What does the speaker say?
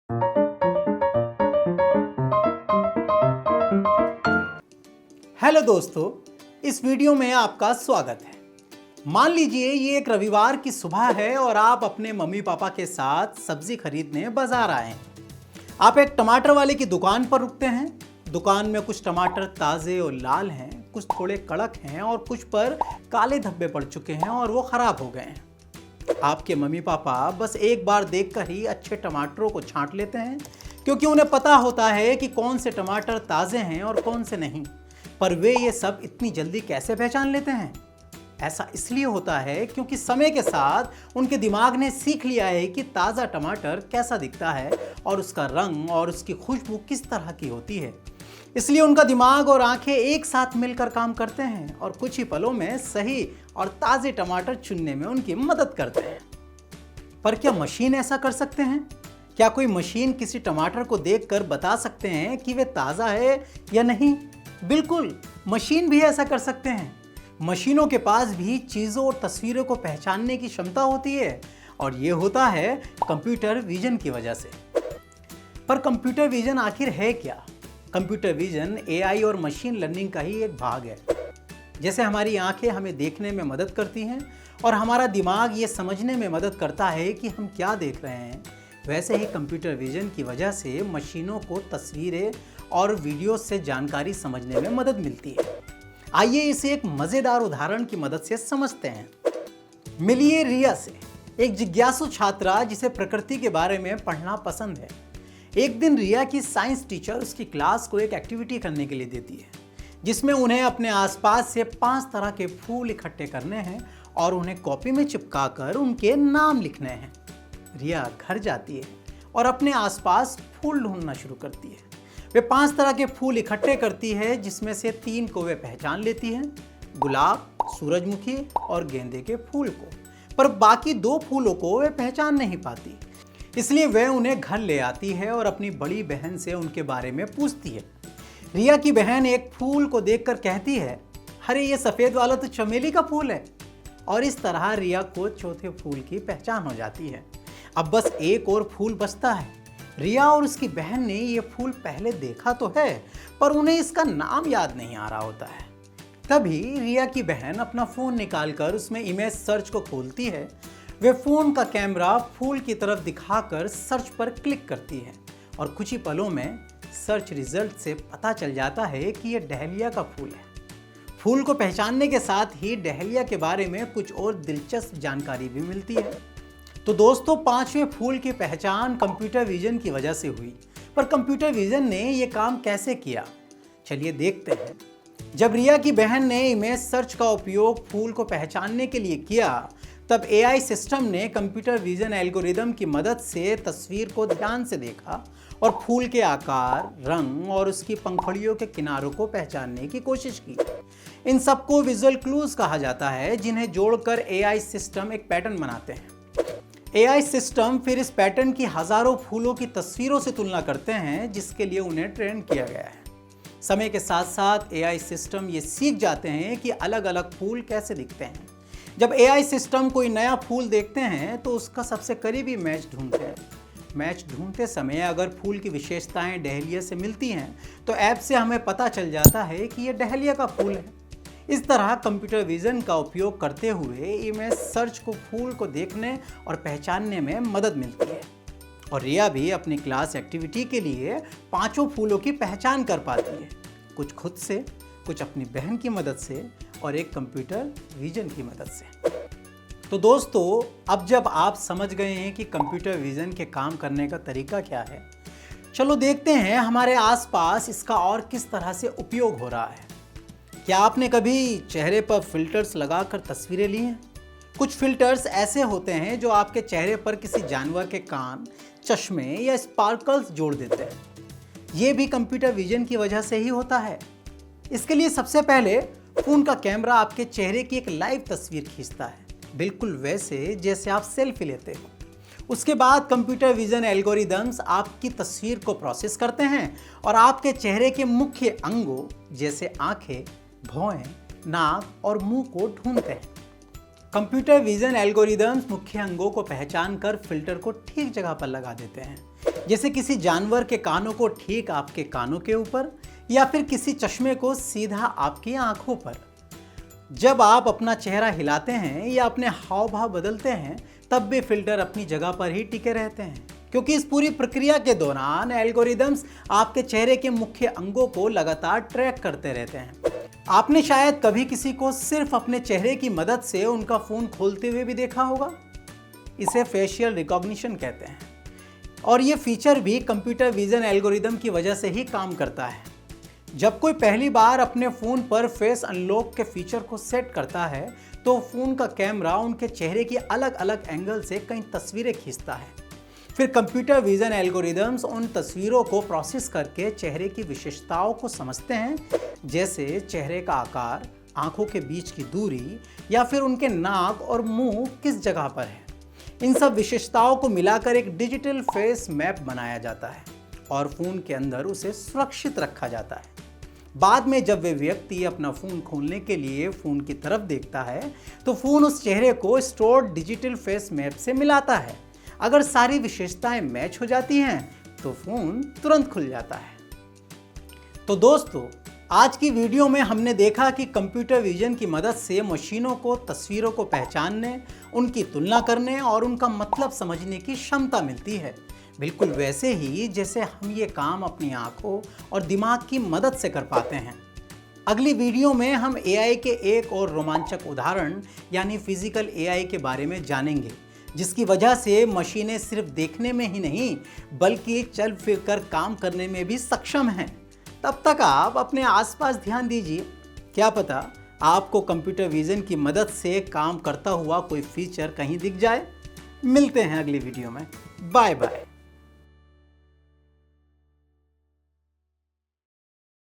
Hello दोस्तों, इस video में आपका स्वागत है। मान लीजिए ये एक रविवार की सुबह है और आप अपने मम्मी पापा के साथ सब्जी खरीदने बाजार आए हैं। आप एक टमाटर वाले की दुकान पर रुकते हैं। दुकान में कुछ टमाटर ताज़े और लाल हैं, कुछ थोड़े कड़क हैं और कुछ पर काले धब्बे पड़ चुके हैं और वो खराब हो गए हैं। आपके मम्मी पापा बस एक बार देखकर ही अच्छे टमाटरों को छांट लेते हैं, क्योंकि उन्हें पता होता है कि कौन से टमाटर ताज़े हैं और कौन से नहीं। पर वे ये सब इतनी जल्दी कैसे पहचान लेते हैं? ऐसा इसलिए होता है क्योंकि समय के साथ उनके दिमाग ने सीख लिया है कि ताज़ा टमाटर कैसा दिखता है और उसका रंग और उसकी खुशबू किस तरह की होती है। इसलिए उनका दिमाग और आंखें एक साथ मिलकर काम करते हैं और कुछ ही पलों में सही और ताज़े टमाटर चुनने में उनकी मदद करते हैं। पर क्या मशीन ऐसा कर सकते हैं? क्या कोई मशीन किसी टमाटर को देखकर बता सकते हैं कि वे ताज़ा है या नहीं? बिल्कुल, मशीन भी ऐसा कर सकते हैं। मशीनों के पास भी चीज़ों और तस्वीरों को पहचानने की क्षमता होती है और ये होता है कंप्यूटर विजन की वजह से। पर कंप्यूटर विजन आखिर है क्या? कंप्यूटर विजन एआई और मशीन लर्निंग का ही एक भाग है। जैसे हमारी आंखें हमें देखने में मदद करती हैं और हमारा दिमाग ये समझने में मदद करता है कि हम क्या देख रहे हैं, वैसे ही कंप्यूटर विजन की वजह से मशीनों को तस्वीरें और वीडियो से जानकारी समझने में मदद मिलती है। आइए इसे एक मज़ेदार उदाहरण की मदद से समझते हैं। मिलिए रिया से, एक जिज्ञासु छात्रा जिसे प्रकृति के बारे में पढ़ना पसंद है। एक दिन रिया की साइंस टीचर उसकी क्लास को एक एक्टिविटी करने के लिए देती है, जिसमें उन्हें अपने आसपास से 5 तरह के फूल इकट्ठे करने हैं और उन्हें कॉपी में चिपकाकर उनके नाम लिखने हैं। रिया घर जाती है और अपने आसपास फूल ढूंढना शुरू करती है। वे 5 तरह के फूल इकट्ठे करती है, जिसमें से 3 को वे पहचान लेती हैं, गुलाब, सूरजमुखी और गेंदे के फूल को। पर बाकी 2 फूलों को वे पहचान नहीं पाती। इसलिए वह उन्हें घर ले आती है और अपनी बड़ी बहन से उनके बारे में पूछती है। रिया की बहन एक फूल को देखकर कहती है, अरे ये सफ़ेद वाला तो चमेली का फूल है। और इस तरह रिया को चौथे फूल की पहचान हो जाती है। अब बस एक और फूल बचता है। रिया और उसकी बहन ने ये फूल पहले देखा तो है, पर उन्हें इसका नाम याद नहीं आ रहा होता है। तभी रिया की बहन अपना फ़ोन निकालकर उसमें इमेज सर्च को खोलती है। वे फ़ोन का कैमरा फूल की तरफ दिखाकर सर्च पर क्लिक करती है और कुछ ही पलों में सर्च रिजल्ट से पता चल जाता है कि यह डहेलिया का फूल है। फूल को पहचानने के साथ ही डहेलिया के बारे में कुछ और दिलचस्प जानकारी भी मिलती है। तो दोस्तों, 5वें फूल की पहचान कंप्यूटर विजन की वजह से हुई। पर कंप्यूटर विजन ने ये काम कैसे किया? चलिए देखते हैं। जब रिया की बहन ने इमेज सर्च का उपयोग फूल को पहचानने के लिए किया, तब एआई सिस्टम ने कंप्यूटर विजन एल्गोरिदम की मदद से तस्वीर को ध्यान से देखा और फूल के आकार, रंग और उसकी पंखुड़ियों के किनारों को पहचानने की कोशिश की। इन सबको विजुअल क्लूज कहा जाता है, जिन्हें जोड़कर एआई सिस्टम एक पैटर्न बनाते हैं। एआई सिस्टम फिर इस पैटर्न की हजारों फूलों की तस्वीरों से तुलना करते हैं, जिसके लिए उन्हें ट्रेन किया गया है। समय के साथ साथ एआई सिस्टम ये सीख जाते हैं कि अलग अलग फूल कैसे दिखते हैं। जब एआई सिस्टम कोई नया फूल देखते हैं तो उसका सबसे करीबी मैच ढूंढते हैं। मैच ढूंढते समय अगर फूल की विशेषताएं डहेलिया से मिलती हैं तो ऐप से हमें पता चल जाता है कि यह डहेलिया का फूल है। इस तरह कंप्यूटर विजन का उपयोग करते हुए इमेज सर्च को फूल को देखने और पहचानने में मदद मिलती है। और रिया भी अपनी क्लास एक्टिविटी के लिए 5 फूलों की पहचान कर पाती है, कुछ खुद से, कुछ अपनी बहन की मदद से और एक कंप्यूटर विजन की मदद से। तो दोस्तों, अब जब आप समझ गए हैं कि कंप्यूटर विजन के काम करने का तरीका क्या है, चलो देखते हैं हमारे आसपास इसका और किस तरह से उपयोग हो रहा है। क्या आपने कभी चेहरे पर फिल्टर्स लगाकर तस्वीरें ली हैं? कुछ फिल्टर्स ऐसे होते हैं जो आपके चेहरे पर किसी जानवर के कान, चश्मे या स्पार्कल्स जोड़ देते हैं। ये भी कंप्यूटर विजन की वजह से ही होता है। इसके लिए सबसे पहले फ़ोन का कैमरा आपके चेहरे की एक लाइव तस्वीर खींचता है, बिल्कुल वैसे जैसे आप सेल्फी लेते हो। उसके बाद कंप्यूटर विजन एल्गोरिदम्स आपकी तस्वीर को प्रोसेस करते हैं और आपके चेहरे के मुख्य अंगों जैसे आंखें, भौहें, नाक और मुंह को ढूंढते हैं। कंप्यूटर विजन एल्गोरिदम्स मुख्य अंगों को पहचान कर फिल्टर को ठीक जगह पर लगा देते हैं। जैसे किसी जानवर के कानों को ठीक आपके कानों के ऊपर या फिर किसी चश्मे को सीधा आपकी आंखों पर। जब आप अपना चेहरा हिलाते हैं या अपने हाव भाव बदलते हैं तब भी फिल्टर अपनी जगह पर ही टिके रहते हैं, क्योंकि इस पूरी प्रक्रिया के दौरान एल्गोरिदम्स आपके चेहरे के मुख्य अंगों को लगातार ट्रैक करते रहते हैं। आपने शायद कभी किसी को सिर्फ अपने चेहरे की मदद से उनका फ़ोन खोलते हुए भी देखा होगा। इसे फेशियल रिकॉग्निशन कहते हैं और ये फीचर भी कंप्यूटर विजन एल्गोरिदम की वजह से ही काम करता है। जब कोई पहली बार अपने फ़ोन पर फेस अनलॉक के फीचर को सेट करता है तो फ़ोन का कैमरा उनके चेहरे की अलग अलग एंगल से कई तस्वीरें खींचता है। फिर कंप्यूटर विजन एल्गोरिदम्स उन तस्वीरों को प्रोसेस करके चेहरे की विशेषताओं को समझते हैं, जैसे चेहरे का आकार, आंखों के बीच की दूरी या फिर उनके नाक और मुंह किस जगह पर है। इन सब विशेषताओं को मिलाकर एक डिजिटल फेस मैप बनाया जाता है और फ़ोन के अंदर उसे सुरक्षित रखा जाता है। बाद में जब वे व्यक्ति अपना फ़ोन खोलने के लिए फ़ोन की तरफ देखता है तो फ़ोन उस चेहरे को स्टोर्ड डिजिटल फेस मैप से मिलाता है। अगर सारी विशेषताएं मैच हो जाती हैं तो फ़ोन तुरंत खुल जाता है। तो दोस्तों, आज की वीडियो में हमने देखा कि कंप्यूटर विजन की मदद से मशीनों को तस्वीरों को पहचानने, उनकी तुलना करने और उनका मतलब समझने की क्षमता मिलती है, बिल्कुल वैसे ही जैसे हम ये काम अपनी आंखों और दिमाग की मदद से कर पाते हैं। अगली वीडियो में हम AI के एक और रोमांचक उदाहरण यानी फिजिकल AI के बारे में जानेंगे, जिसकी वजह से मशीनें सिर्फ देखने में ही नहीं बल्कि चल फिर कर काम करने में भी सक्षम हैं। तब तक आप अपने आसपास ध्यान दीजिए, क्या पता आपको कंप्यूटर विजन की मदद से काम करता हुआ कोई फीचर कहीं दिख जाए। मिलते हैं अगली वीडियो में। Bye bye.